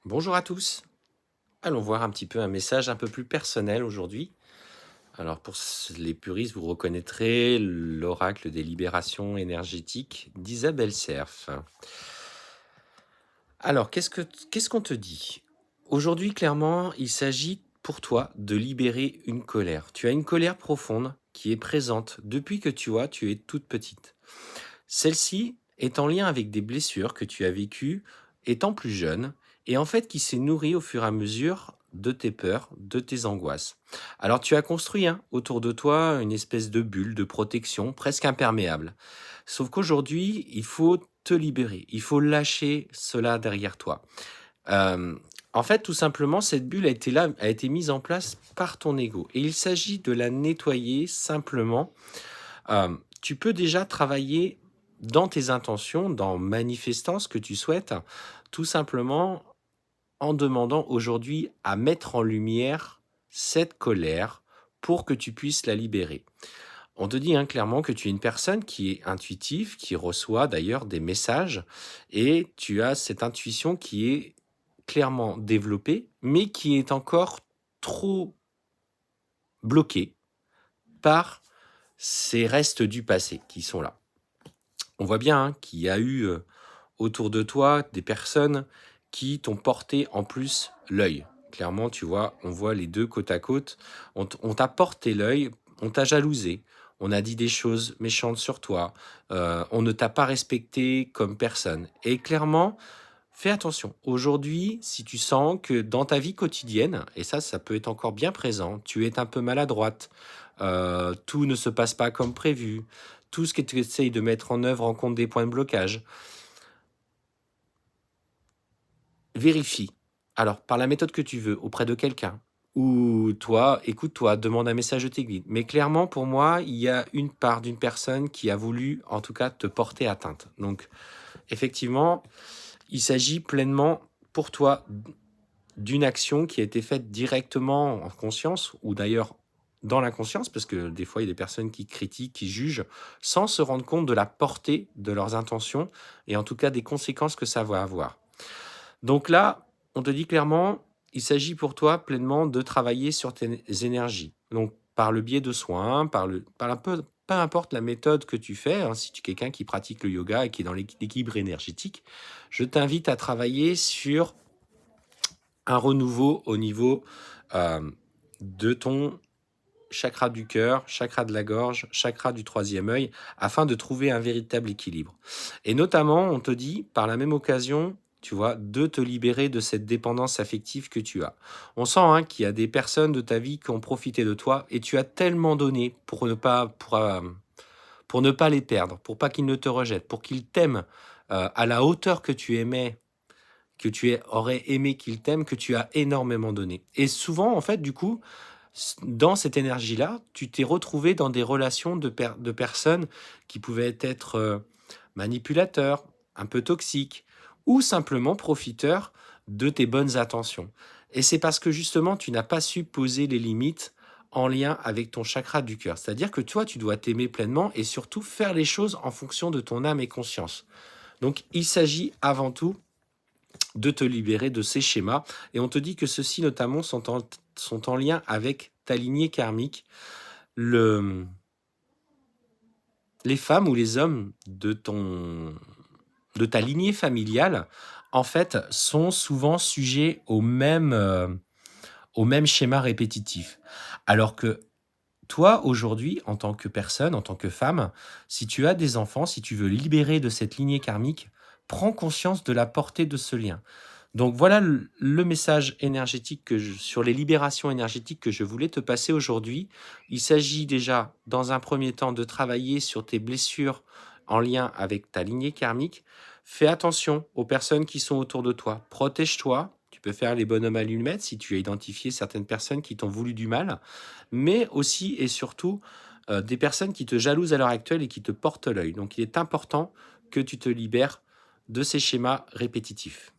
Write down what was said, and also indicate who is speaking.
Speaker 1: Bonjour à tous. Allons voir un petit peu un message un peu plus personnel aujourd'hui. Alors les puristes, vous reconnaîtrez l'oracle des libérations énergétiques d'Isabelle Serf. Alors, qu'est-ce qu'on te dit? Aujourd'hui, clairement, il s'agit pour toi de libérer une colère. Tu as une colère profonde qui est présente depuis que tu es toute petite. Celle-ci est en lien avec des blessures que tu as vécues étant plus jeune et en fait qui s'est nourrie au fur et à mesure de tes peurs, de tes angoisses. Alors tu as construit autour de toi une espèce de bulle de protection presque imperméable. Sauf qu'aujourd'hui, il faut te libérer, il faut lâcher cela derrière toi. Euh, En fait, tout simplement, cette bulle a été là, a été mise en place par ton ego. Et il s'agit de la nettoyer simplement. Tu peux déjà travailler dans tes intentions, dans manifestant ce que tu souhaites, tout simplement en demandant aujourd'hui à mettre en lumière cette colère pour que tu puisses la libérer. On te dit clairement que tu es une personne qui est intuitive, qui reçoit d'ailleurs des messages, et tu as cette intuition qui est clairement développée, mais qui est encore trop bloquée par ces restes du passé qui sont là. On voit bien qu'il y a eu autour de toi des personnes qui t'ont porté en plus l'œil. Clairement, tu vois, on voit les deux côte à côte. On t'a porté l'œil, on t'a jalousé, on a dit des choses méchantes sur toi, on ne t'a pas respecté comme personne. Et clairement, fais attention. Aujourd'hui, si tu sens que dans ta vie quotidienne, et ça peut être encore bien présent, tu es un peu maladroite, tout ne se passe pas comme prévu, tout ce que tu essayes de mettre en œuvre rencontre des points de blocage, vérifie. Alors, par la méthode que tu veux, auprès de quelqu'un, ou toi, écoute-toi, demande un message de tes guides. Mais clairement, pour moi, il y a une part d'une personne qui a voulu, en tout cas, te porter atteinte. Donc, effectivement, il s'agit pleinement pour toi d'une action qui a été faite directement en conscience, ou d'ailleurs dans l'inconscience, parce que des fois, il y a des personnes qui critiquent, qui jugent, sans se rendre compte de la portée de leurs intentions, et en tout cas des conséquences que ça va avoir. Donc là, on te dit clairement, il s'agit pour toi pleinement de travailler sur tes énergies. Donc par le biais de soins, par un peu importe la méthode que tu fais, si tu es quelqu'un qui pratique le yoga et qui est dans l'équilibre énergétique, je t'invite à travailler sur un renouveau au niveau de ton chakra du cœur, chakra de la gorge, chakra du troisième œil, afin de trouver un véritable équilibre. Et notamment, on te dit, par la même occasion, tu vois, de te libérer de cette dépendance affective que tu as. On sent qu'il y a des personnes de ta vie qui ont profité de toi et tu as tellement donné pour ne pas les perdre, pour pas qu'ils ne te rejettent, pour qu'ils t'aiment à la hauteur que tu aimais, aurais aimé qu'ils t'aiment, que tu as énormément donné. Et souvent, en fait, du coup, dans cette énergie-là, tu t'es retrouvé dans des relations de personnes qui pouvaient être manipulateurs, un peu toxiques, ou simplement profiteurs de tes bonnes intentions. Et c'est parce que justement, tu n'as pas su poser les limites en lien avec ton chakra du cœur. C'est-à-dire que toi, tu dois t'aimer pleinement et surtout faire les choses en fonction de ton âme et conscience. Donc, il s'agit avant tout de te libérer de ces schémas. Et on te dit que ceux-ci, notamment, sont en lien avec ta lignée karmique. Le, les femmes ou les hommes de ta lignée familiale, en fait, sont souvent sujets au même schéma répétitif. Alors que toi, aujourd'hui, en tant que personne, en tant que femme, si tu as des enfants, si tu veux libérer de cette lignée karmique, prends conscience de la portée de ce lien. Donc voilà le message énergétique sur les libérations énergétiques que je voulais te passer aujourd'hui. Il s'agit déjà, dans un premier temps, de travailler sur tes blessures en lien avec ta lignée karmique. Fais attention aux personnes qui sont autour de toi. Protège-toi. Tu peux faire les bonhommes allumettes si tu as identifié certaines personnes qui t'ont voulu du mal, mais aussi et surtout des personnes qui te jalousent à l'heure actuelle et qui te portent l'œil. Donc il est important que tu te libères de ces schémas répétitifs.